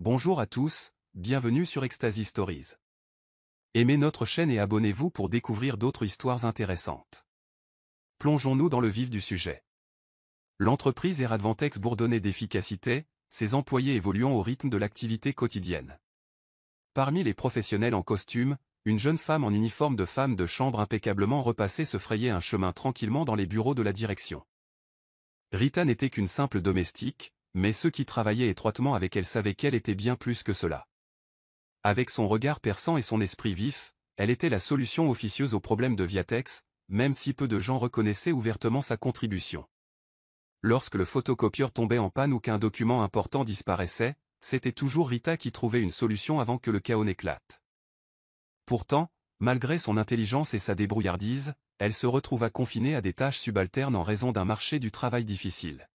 Bonjour à tous, bienvenue sur Ecstasy Stories. Aimez notre chaîne et abonnez-vous pour découvrir d'autres histoires intéressantes. Plongeons-nous dans le vif du sujet. L'entreprise Eradvantex bourdonnait d'efficacité, ses employés évoluant au rythme de l'activité quotidienne. Parmi les professionnels en costume, une jeune femme en uniforme de femme de chambre impeccablement repassée se frayait un chemin tranquillement dans les bureaux de la direction. Rita n'était qu'une simple domestique, mais ceux qui travaillaient étroitement avec elle savaient qu'elle était bien plus que cela. Avec son regard perçant et son esprit vif, elle était la solution officieuse aux problèmes de Viatex, même si peu de gens reconnaissaient ouvertement sa contribution. Lorsque le photocopieur tombait en panne ou qu'un document important disparaissait, c'était toujours Rita qui trouvait une solution avant que le chaos n'éclate. Pourtant, malgré son intelligence et sa débrouillardise, elle se retrouva confinée à des tâches subalternes en raison d'un marché du travail difficile.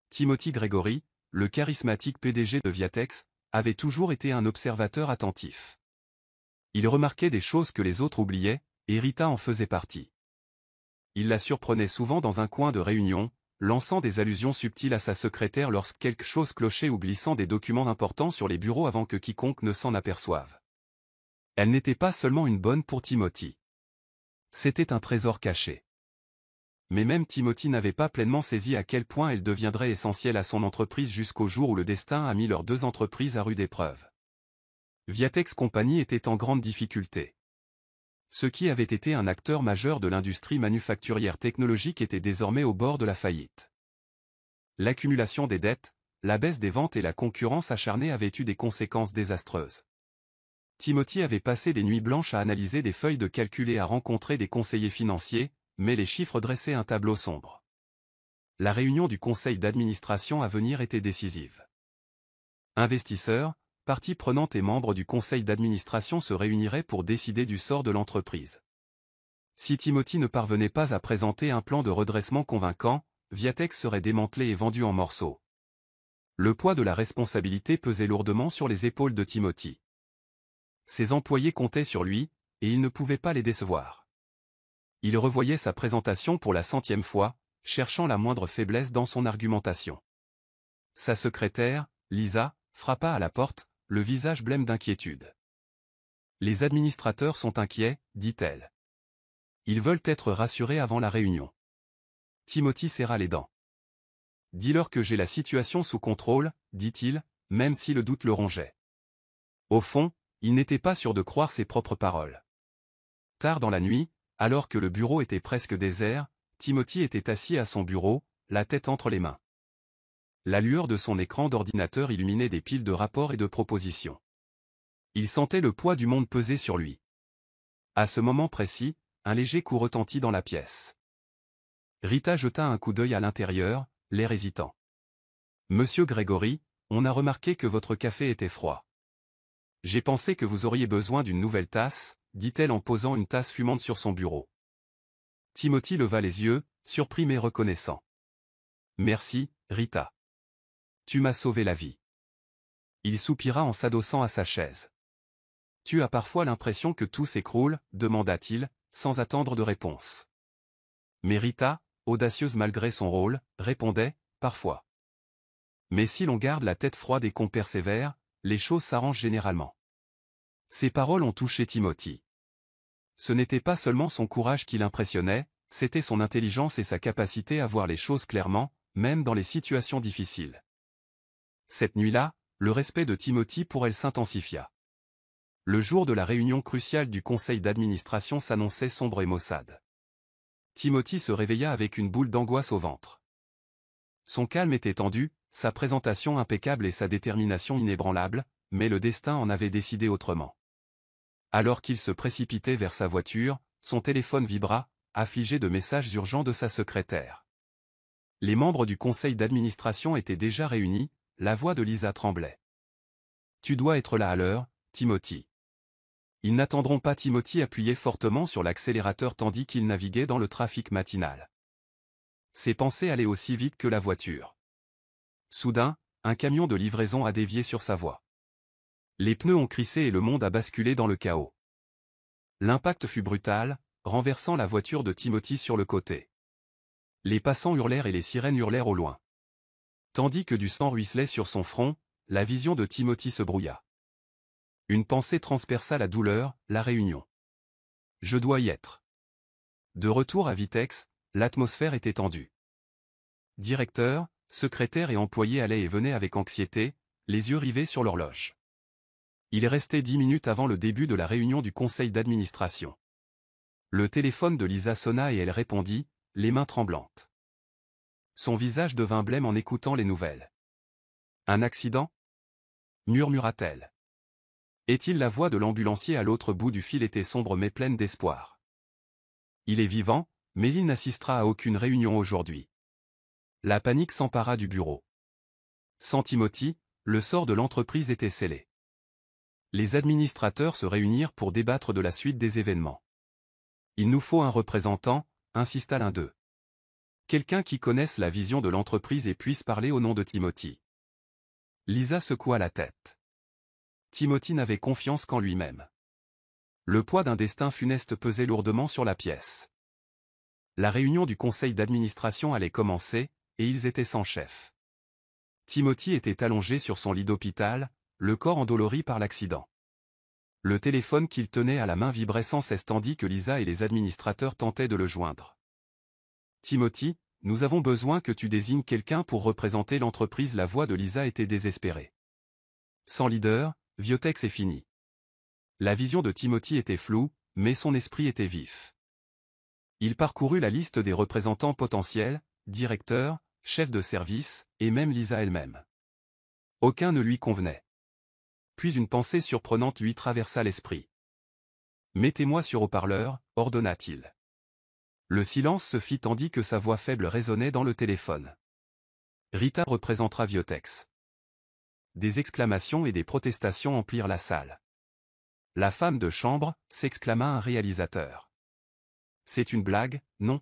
Timothy Gregory, le charismatique PDG de Viatex, avait toujours été un observateur attentif. Il remarquait des choses que les autres oubliaient, et Rita en faisait partie. Il la surprenait souvent dans un coin de réunion, lançant des allusions subtiles à sa secrétaire lorsque quelque chose clochait ou glissant des documents importants sur les bureaux avant que quiconque ne s'en aperçoive. Elle n'était pas seulement une bonne pour Timothy. C'était un trésor caché. Mais même Timothy n'avait pas pleinement saisi à quel point elle deviendrait essentielle à son entreprise jusqu'au jour où le destin a mis leurs deux entreprises à rude épreuve. Viatex Company était en grande difficulté. Ce qui avait été un acteur majeur de l'industrie manufacturière technologique était désormais au bord de la faillite. L'accumulation des dettes, la baisse des ventes et la concurrence acharnée avaient eu des conséquences désastreuses. Timothy avait passé des nuits blanches à analyser des feuilles de calcul et à rencontrer des conseillers financiers, mais les chiffres dressaient un tableau sombre. La réunion du conseil d'administration à venir était décisive. Investisseurs, parties prenantes et membres du conseil d'administration se réuniraient pour décider du sort de l'entreprise. Si Timothy ne parvenait pas à présenter un plan de redressement convaincant, Viatex serait démantelé et vendu en morceaux. Le poids de la responsabilité pesait lourdement sur les épaules de Timothy. Ses employés comptaient sur lui, et il ne pouvait pas les décevoir. Il revoyait sa présentation pour la 100e fois, cherchant la moindre faiblesse dans son argumentation. Sa secrétaire, Lisa, frappa à la porte, le visage blême d'inquiétude. « Les administrateurs sont inquiets, dit-elle. Ils veulent être rassurés avant la réunion. » Timothy serra les dents. « Dis-leur que j'ai la situation sous contrôle, dit-il, même si le doute le rongeait. » Au fond, il n'était pas sûr de croire ses propres paroles. Tard dans la nuit, alors que le bureau était presque désert, Timothy était assis à son bureau, la tête entre les mains. La lueur de son écran d'ordinateur illuminait des piles de rapports et de propositions. Il sentait le poids du monde peser sur lui. À ce moment précis, un léger coup retentit dans la pièce. Rita jeta un coup d'œil à l'intérieur, l'air hésitant. « Monsieur Gregory, on a remarqué que votre café était froid. J'ai pensé que vous auriez besoin d'une nouvelle tasse, dit-elle en posant une tasse fumante sur son bureau. Timothy leva les yeux, surpris mais reconnaissant. « Merci, Rita. Tu m'as sauvé la vie. » Il soupira en s'adossant à sa chaise. « Tu as parfois l'impression que tout s'écroule, demanda-t-il, sans attendre de réponse. Mais Rita, audacieuse malgré son rôle, répondait, « Parfois. Mais si l'on garde la tête froide et qu'on persévère, les choses s'arrangent généralement. » Ces paroles ont touché Timothy. Ce n'était pas seulement son courage qui l'impressionnait, c'était son intelligence et sa capacité à voir les choses clairement, même dans les situations difficiles. Cette nuit-là, le respect de Timothy pour elle s'intensifia. Le jour de la réunion cruciale du conseil d'administration s'annonçait sombre et maussade. Timothy se réveilla avec une boule d'angoisse au ventre. Son calme était tendu, sa présentation impeccable et sa détermination inébranlable, mais le destin en avait décidé autrement. Alors qu'il se précipitait vers sa voiture, son téléphone vibra, affligé de messages urgents de sa secrétaire. Les membres du conseil d'administration étaient déjà réunis, la voix de Lisa tremblait. « Tu dois être là à l'heure, Timothy. » Ils n'attendront pas. Timothy appuyait fortement sur l'accélérateur tandis qu'il naviguait dans le trafic matinal. Ses pensées allaient aussi vite que la voiture. Soudain, un camion de livraison a dévié sur sa voie. Les pneus ont crissé et le monde a basculé dans le chaos. L'impact fut brutal, renversant la voiture de Timothy sur le côté. Les passants hurlèrent et les sirènes hurlèrent au loin. Tandis que du sang ruisselait sur son front, la vision de Timothy se brouilla. Une pensée transperça la douleur, la réunion. Je dois y être. De retour à Vitex, l'atmosphère était tendue. Directeur, secrétaire et employés allaient et venaient avec anxiété, les yeux rivés sur l'horloge. Il restait 10 minutes avant le début de la réunion du conseil d'administration. Le téléphone de Lisa sonna et elle répondit, les mains tremblantes. Son visage devint blême en écoutant les nouvelles. Un accident ? Murmura-t-elle. Est-il la voix de l'ambulancier à l'autre bout du fil était sombre mais pleine d'espoir. Il est vivant, mais il n'assistera à aucune réunion aujourd'hui. La panique s'empara du bureau. Sans Timothy, le sort de l'entreprise était scellé. Les administrateurs se réunirent pour débattre de la suite des événements. Il nous faut un représentant, insista l'un d'eux. Quelqu'un qui connaisse la vision de l'entreprise et puisse parler au nom de Timothy. Lisa secoua la tête. Timothy n'avait confiance qu'en lui-même. Le poids d'un destin funeste pesait lourdement sur la pièce. La réunion du conseil d'administration allait commencer, et ils étaient sans chef. Timothy était allongé sur son lit d'hôpital, le corps endolori par l'accident. Le téléphone qu'il tenait à la main vibrait sans cesse tandis que Lisa et les administrateurs tentaient de le joindre. Timothy, nous avons besoin que tu désignes quelqu'un pour représenter l'entreprise. La voix de Lisa était désespérée. Sans leader, Vitex est fini. La vision de Timothy était floue, mais son esprit était vif. Il parcourut la liste des représentants potentiels, directeurs, chefs de service, et même Lisa elle-même. Aucun ne lui convenait. Puis une pensée surprenante lui traversa l'esprit. « Mettez-moi sur haut-parleur », ordonna-t-il. Le silence se fit tandis que sa voix faible résonnait dans le téléphone. Rita représentera Vitex. Des exclamations et des protestations emplirent la salle. La femme de chambre, s'exclama un réalisateur. C'est une blague, non?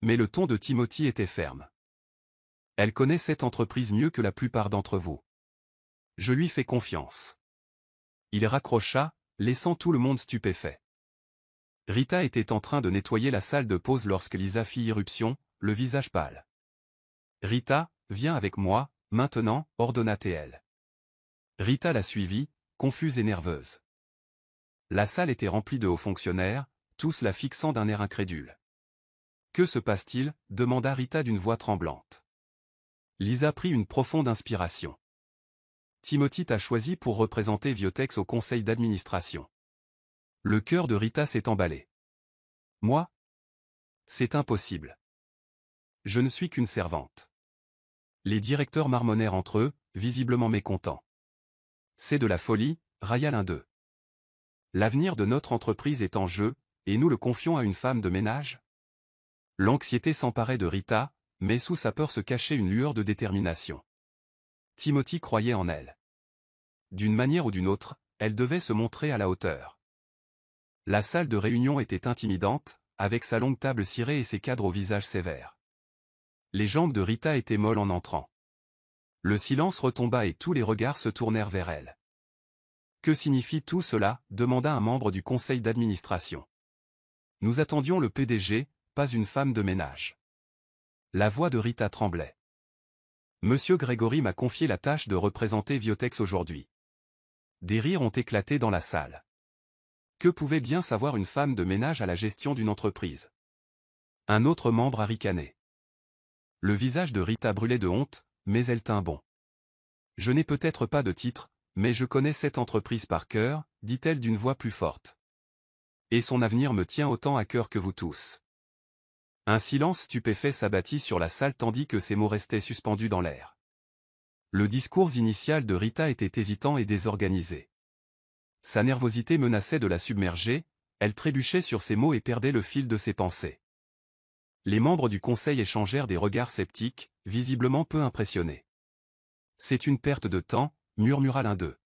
Mais le ton de Timothy était ferme. Elle connaît cette entreprise mieux que la plupart d'entre vous. Je lui fais confiance. Il raccrocha, laissant tout le monde stupéfait. Rita était en train de nettoyer la salle de pause lorsque Lisa fit irruption, le visage pâle. Rita, viens avec moi, maintenant, ordonna-t-elle. Rita la suivit, confuse et nerveuse. La salle était remplie de hauts fonctionnaires, tous la fixant d'un air incrédule. Que se passe-t-il? Demanda Rita d'une voix tremblante. Lisa prit une profonde inspiration. Timothy t'a choisi pour représenter Vitex au conseil d'administration. Le cœur de Rita s'est emballé. Moi? C'est impossible. Je ne suis qu'une servante. Les directeurs marmonnèrent entre eux, visiblement mécontents. C'est de la folie, railla l'un d'eux. L'avenir de notre entreprise est en jeu, et nous le confions à une femme de ménage? L'anxiété s'emparait de Rita, mais sous sa peur se cachait une lueur de détermination. Timothy croyait en elle. D'une manière ou d'une autre, elle devait se montrer à la hauteur. La salle de réunion était intimidante, avec sa longue table cirée et ses cadres au visage sévère. Les jambes de Rita étaient molles en entrant. Le silence retomba et tous les regards se tournèrent vers elle. Que signifie tout cela? Demanda un membre du conseil d'administration. Nous attendions le PDG, pas une femme de ménage. La voix de Rita tremblait. Monsieur Grégory m'a confié la tâche de représenter Vitex aujourd'hui. Des rires ont éclaté dans la salle. Que pouvait bien savoir une femme de ménage à la gestion d'une entreprise? Un autre membre a ricané. Le visage de Rita brûlait de honte, mais elle tint bon. Je n'ai peut-être pas de titre, mais je connais cette entreprise par cœur, dit-elle d'une voix plus forte. Et son avenir me tient autant à cœur que vous tous. Un silence stupéfait s'abattit sur la salle tandis que ces mots restaient suspendus dans l'air. Le discours initial de Rita était hésitant et désorganisé. Sa nervosité menaçait de la submerger, elle trébuchait sur ses mots et perdait le fil de ses pensées. Les membres du conseil échangèrent des regards sceptiques, visiblement peu impressionnés. C'est une perte de temps, murmura l'un d'eux.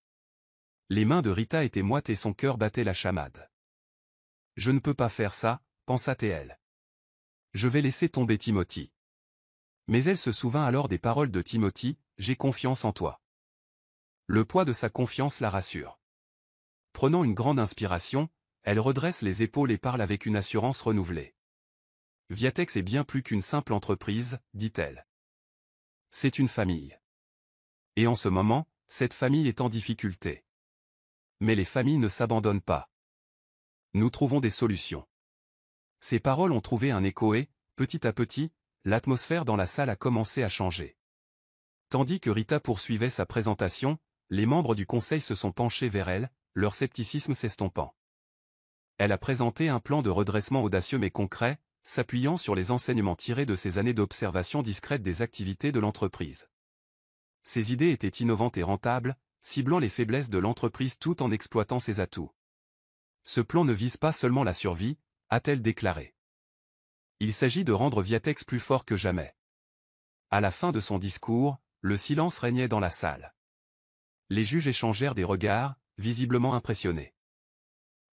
Les mains de Rita étaient moites et son cœur battait la chamade. Je ne peux pas faire ça, pensa-t-elle. Je vais laisser tomber Timothy. Mais elle se souvint alors des paroles de Timothy, j'ai confiance en toi. Le poids de sa confiance la rassure. Prenant une grande inspiration, elle redresse les épaules et parle avec une assurance renouvelée. Vitex est bien plus qu'une simple entreprise, dit-elle. C'est une famille. Et en ce moment, Cette famille est en difficulté. Mais les familles ne s'abandonnent pas. Nous trouvons des solutions. Ces paroles ont trouvé un écho et, petit à petit, l'atmosphère dans la salle a commencé à changer. Tandis que Rita poursuivait sa présentation, les membres du conseil se sont penchés vers elle, leur scepticisme s'estompant. Elle a présenté un plan de redressement audacieux mais concret, s'appuyant sur les enseignements tirés de ses années d'observation discrète des activités de l'entreprise. Ses idées étaient innovantes et rentables, ciblant les faiblesses de l'entreprise tout en exploitant ses atouts. Ce plan ne vise pas seulement la survie, a-t-elle déclaré. Il s'agit de rendre Viatex plus fort que jamais. À la fin de son discours, le silence régnait dans la salle. Les juges échangèrent des regards, visiblement impressionnés.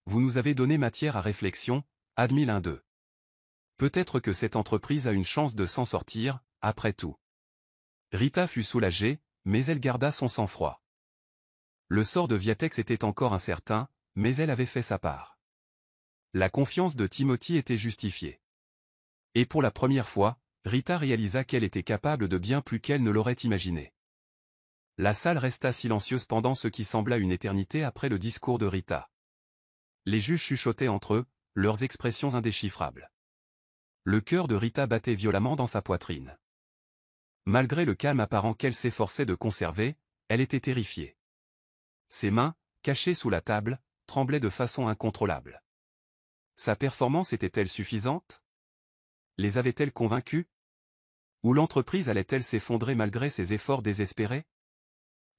Vous nous avez donné matière à réflexion, admit l'un d'eux. Peut-être que cette entreprise a une chance de s'en sortir, après tout. Rita fut soulagée, mais elle garda son sang-froid. Le sort de Viatex était encore incertain, mais elle avait fait sa part. La confiance de Timothy était justifiée. Et pour la première fois, Rita réalisa qu'elle était capable de bien plus qu'elle ne l'aurait imaginé. La salle resta silencieuse pendant ce qui sembla une éternité après le discours de Rita. Les juges chuchotaient entre eux, leurs expressions indéchiffrables. Le cœur de Rita battait violemment dans sa poitrine. Malgré le calme apparent qu'elle s'efforçait de conserver, elle était terrifiée. Ses mains, cachées sous la table, tremblaient de façon incontrôlable. Sa performance était-elle suffisante? Les avait-elle convaincus? Ou l'entreprise allait-elle s'effondrer malgré ses efforts désespérés?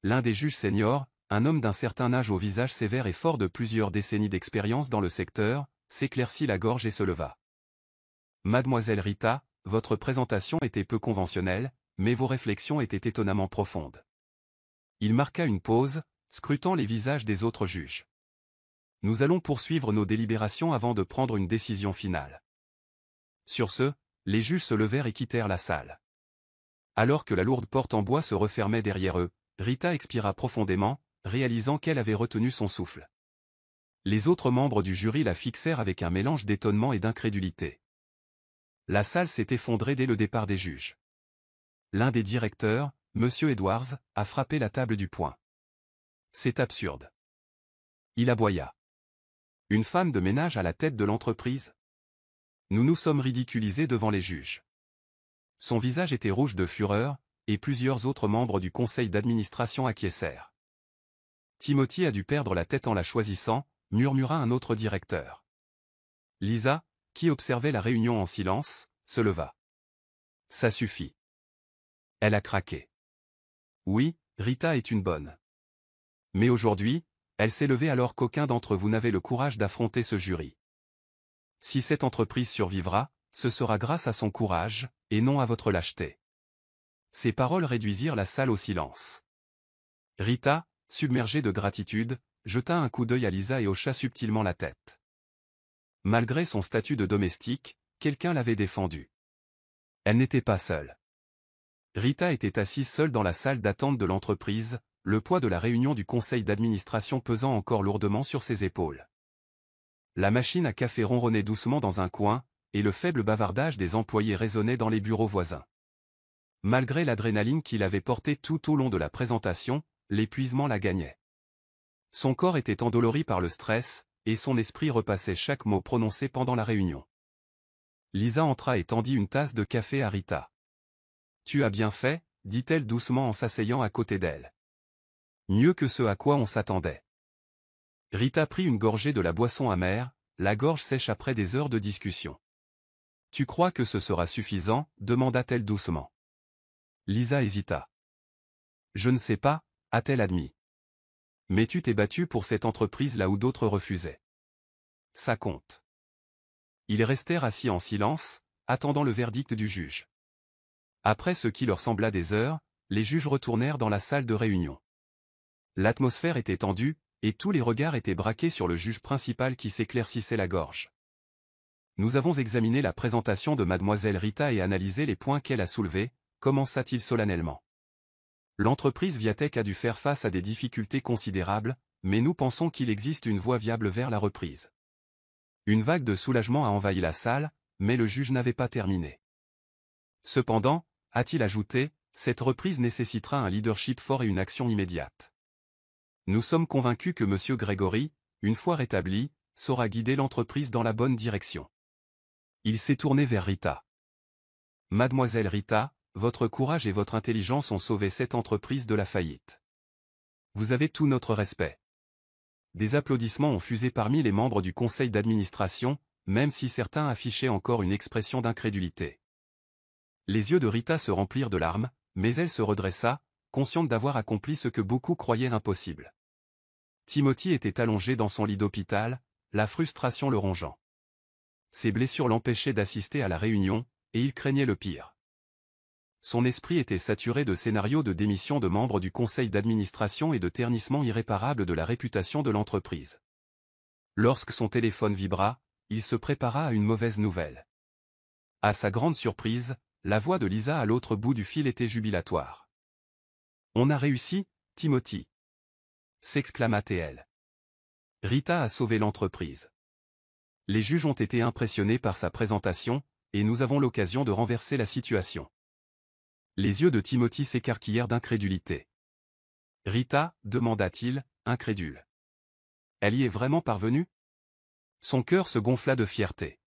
L'un des juges seniors, un homme d'un certain âge au visage sévère et fort de plusieurs décennies d'expérience dans le secteur, s'éclaircit la gorge et se leva. Mademoiselle Rita, votre présentation était peu conventionnelle, mais vos réflexions étaient étonnamment profondes. Il marqua une pause, scrutant les visages des autres juges. Nous allons poursuivre nos délibérations avant de prendre une décision finale. Sur ce, les juges se levèrent et quittèrent la salle. Alors que la lourde porte en bois se refermait derrière eux, Rita expira profondément, réalisant qu'elle avait retenu son souffle. Les autres membres du jury la fixèrent avec un mélange d'étonnement et d'incrédulité. La salle s'est effondrée dès le départ des juges. L'un des directeurs, M. Edwards, a frappé la table du poing. C'est absurde. Il aboya. Une femme de ménage à la tête de l'entreprise? Nous nous sommes ridiculisés devant les juges. Son visage était rouge de fureur, et plusieurs autres membres du conseil d'administration acquiescèrent. Timothy a dû perdre la tête en la choisissant, murmura un autre directeur. Lisa, qui observait la réunion en silence, se leva. Ça suffit. Elle a craqué. Oui, Rita est une bonne. Mais aujourd'hui, elle s'est levée alors qu'aucun d'entre vous n'avait le courage d'affronter ce jury. Si cette entreprise survivra, ce sera grâce à son courage, et non à votre lâcheté. Ces paroles réduisirent la salle au silence. Rita, submergée de gratitude, jeta un coup d'œil à Lisa et hocha subtilement la tête. Malgré son statut de domestique, quelqu'un l'avait défendue. Elle n'était pas seule. Rita était assise seule dans la salle d'attente de l'entreprise, le poids de la réunion du conseil d'administration pesant encore lourdement sur ses épaules. La machine à café ronronnait doucement dans un coin, et le faible bavardage des employés résonnait dans les bureaux voisins. Malgré l'adrénaline qu'il avait portée tout au long de la présentation, l'épuisement la gagnait. Son corps était endolori par le stress, et son esprit repassait chaque mot prononcé pendant la réunion. Lisa entra et tendit une tasse de café à Rita. « Tu as bien fait, dit-elle doucement en s'asseyant à côté d'elle. Mieux que ce à quoi on s'attendait. » Rita prit une gorgée de la boisson amère, la gorge sèche après des heures de discussion. « Tu crois que ce sera suffisant ?» demanda-t-elle doucement. Lisa hésita. « Je ne sais pas » a-t-elle admis. « Mais tu t'es battue pour cette entreprise là où d'autres refusaient. Ça compte. » Ils restèrent assis en silence, attendant le verdict du juge. Après ce qui leur sembla des heures, les juges retournèrent dans la salle de réunion. L'atmosphère était tendue, et tous les regards étaient braqués sur le juge principal qui s'éclaircissait la gorge. Nous avons examiné la présentation de Mademoiselle Rita et analysé les points qu'elle a soulevés, commença-t-il solennellement. L'entreprise Viatec a dû faire face à des difficultés considérables, mais nous pensons qu'il existe une voie viable vers la reprise. Une vague de soulagement a envahi la salle, mais le juge n'avait pas terminé. Cependant, a-t-il ajouté, Cette reprise nécessitera un leadership fort et une action immédiate. Nous sommes convaincus que M. Grégory, une fois rétabli, saura guider l'entreprise dans la bonne direction. Il s'est tourné vers Rita. Mademoiselle Rita, votre courage et votre intelligence ont sauvé cette entreprise de la faillite. Vous avez tout notre respect. Des applaudissements ont fusé parmi les membres du conseil d'administration, même si certains affichaient encore une expression d'incrédulité. Les yeux de Rita se remplirent de larmes, mais elle se redressa, consciente d'avoir accompli ce que beaucoup croyaient impossible. Timothy était allongé dans son lit d'hôpital, la frustration le rongeant. Ses blessures l'empêchaient d'assister à la réunion, et il craignait le pire. Son esprit était saturé de scénarios de démission de membres du conseil d'administration et de ternissement irréparable de la réputation de l'entreprise. Lorsque son téléphone vibra, il se prépara à une mauvaise nouvelle. À sa grande surprise, la voix de Lisa à l'autre bout du fil était jubilatoire. « On a réussi, Timothy !» s'exclama-t-elle. Rita a sauvé l'entreprise. Les juges ont été impressionnés par sa présentation, et nous avons l'occasion de renverser la situation. Les yeux de Timothy s'écarquillèrent d'incrédulité. « Rita » demanda-t-il, incrédule. « Elle y est vraiment parvenue ?» Son cœur se gonfla de fierté.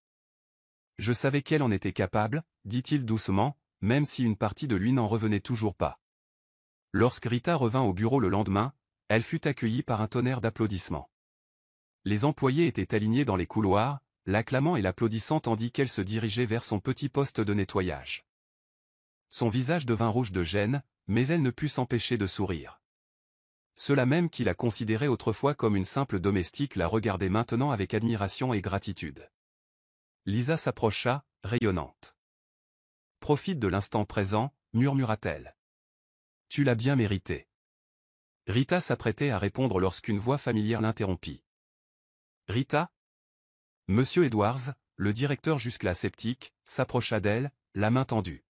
« Je savais qu'elle en était capable », dit-il doucement, même si une partie de lui n'en revenait toujours pas. Lorsque Rita revint au bureau le lendemain, elle fut accueillie par un tonnerre d'applaudissements. Les employés étaient alignés dans les couloirs, l'acclamant et l'applaudissant tandis qu'elle se dirigeait vers son petit poste de nettoyage. Son visage devint rouge de gêne, mais elle ne put s'empêcher de sourire. Ceux-là même qui la considéraient autrefois comme une simple domestique la regardaient maintenant avec admiration et gratitude. Lisa s'approcha, rayonnante. « Profite de l'instant présent », murmura-t-elle. « Tu l'as bien mérité. » Rita s'apprêtait à répondre lorsqu'une voix familière l'interrompit. « Rita ?» Monsieur Edwards, le directeur jusque-là sceptique, s'approcha d'elle, la main tendue.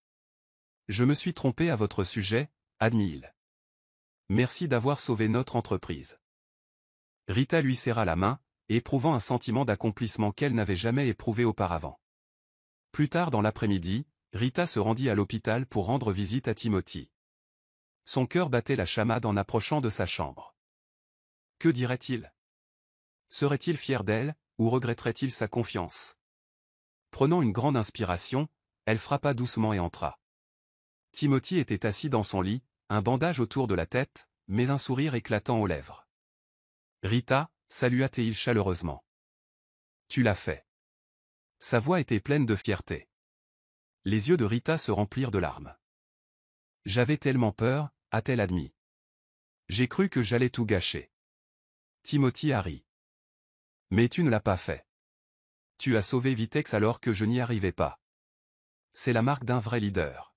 « Je me suis trompé à votre sujet, » admit-il. « Merci d'avoir sauvé notre entreprise. » Rita lui serra la main, éprouvant un sentiment d'accomplissement qu'elle n'avait jamais éprouvé auparavant. Plus tard dans l'après-midi, Rita se rendit à l'hôpital pour rendre visite à Timothy. Son cœur battait la chamade en approchant de sa chambre. Que dirait-il? Serait-il fier d'elle, ou regretterait-il sa confiance? Prenant une grande inspiration, elle frappa doucement et entra. Timothy était assis dans son lit, un bandage autour de la tête, mais un sourire éclatant aux lèvres. « Rita » salua-t-il chaleureusement. « Tu l'as fait. » Sa voix était pleine de fierté. Les yeux de Rita se remplirent de larmes. « J'avais tellement peur » a-t-elle admis. « J'ai cru que j'allais tout gâcher. » Timothy a ri. « Mais tu ne l'as pas fait. Tu as sauvé Vitex alors que je n'y arrivais pas. C'est la marque d'un vrai leader. »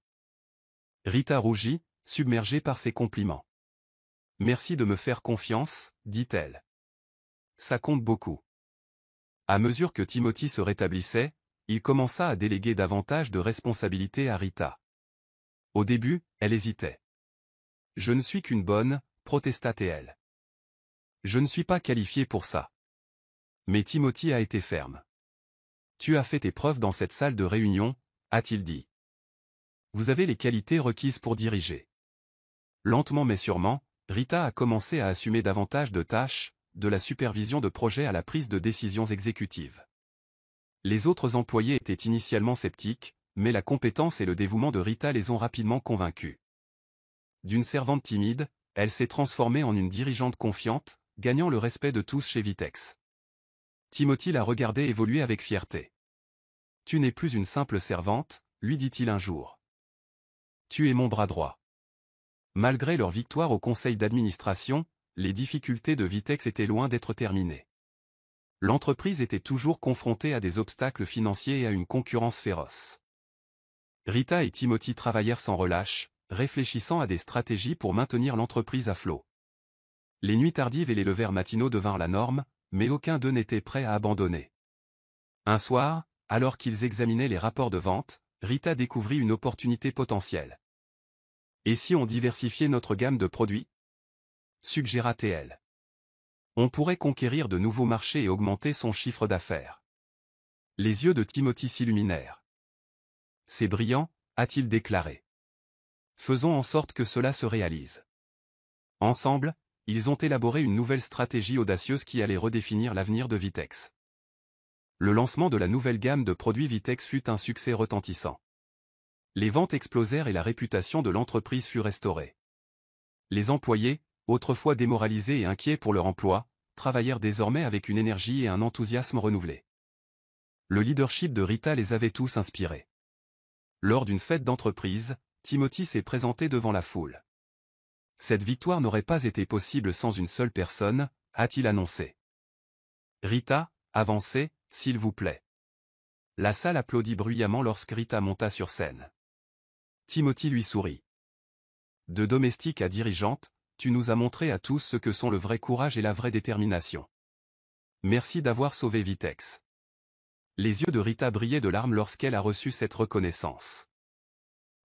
Rita rougit, submergée par ses compliments. « Merci de me faire confiance, » dit-elle. « Ça compte beaucoup. » À mesure que Timothy se rétablissait, il commença à déléguer davantage de responsabilités à Rita. Au début, elle hésitait. « Je ne suis qu'une bonne, » protesta-t-elle. « Je ne suis pas qualifiée pour ça. » Mais Timothy a été ferme. « Tu as fait tes preuves dans cette salle de réunion, » a-t-il dit. « Vous avez les qualités requises pour diriger. » Lentement mais sûrement, Rita a commencé à assumer davantage de tâches, de la supervision de projets à la prise de décisions exécutives. Les autres employés étaient initialement sceptiques, mais la compétence et le dévouement de Rita les ont rapidement convaincus. D'une servante timide, elle s'est transformée en une dirigeante confiante, gagnant le respect de tous chez Vitex. Timothy la regardait évoluer avec fierté. « Tu n'es plus une simple servante », lui dit-il un jour. « Tu es mon bras droit. » Malgré leur victoire au conseil d'administration, les difficultés de Vitex étaient loin d'être terminées. L'entreprise était toujours confrontée à des obstacles financiers et à une concurrence féroce. Rita et Timothy travaillèrent sans relâche, réfléchissant à des stratégies pour maintenir l'entreprise à flot. Les nuits tardives et les levers matinaux devinrent la norme, mais aucun d'eux n'était prêt à abandonner. Un soir, alors qu'ils examinaient les rapports de vente, Rita découvrit une opportunité potentielle. « Et si on diversifiait notre gamme de produits ?» suggéra-t-elle. « On pourrait conquérir de nouveaux marchés et augmenter son chiffre d'affaires. » Les yeux de Timothy s'illuminèrent. « C'est brillant » a-t-il déclaré. Faisons en sorte que cela se réalise. Ensemble, ils ont élaboré une nouvelle stratégie audacieuse qui allait redéfinir l'avenir de Vitex. Le lancement de la nouvelle gamme de produits Vitex fut un succès retentissant. Les ventes explosèrent et la réputation de l'entreprise fut restaurée. Les employés, autrefois démoralisés et inquiets pour leur emploi, travaillèrent désormais avec une énergie et un enthousiasme renouvelés. Le leadership de Rita les avait tous inspirés. Lors d'une fête d'entreprise, Timothy s'est présenté devant la foule. Cette victoire n'aurait pas été possible sans une seule personne, a-t-il annoncé. Rita, avancez, s'il vous plaît. La salle applaudit bruyamment lorsque Rita monta sur scène. Timothy lui sourit. De domestique à dirigeante, tu nous as montré à tous ce que sont le vrai courage et la vraie détermination. Merci d'avoir sauvé Vitex. Les yeux de Rita brillaient de larmes lorsqu'elle a reçu cette reconnaissance.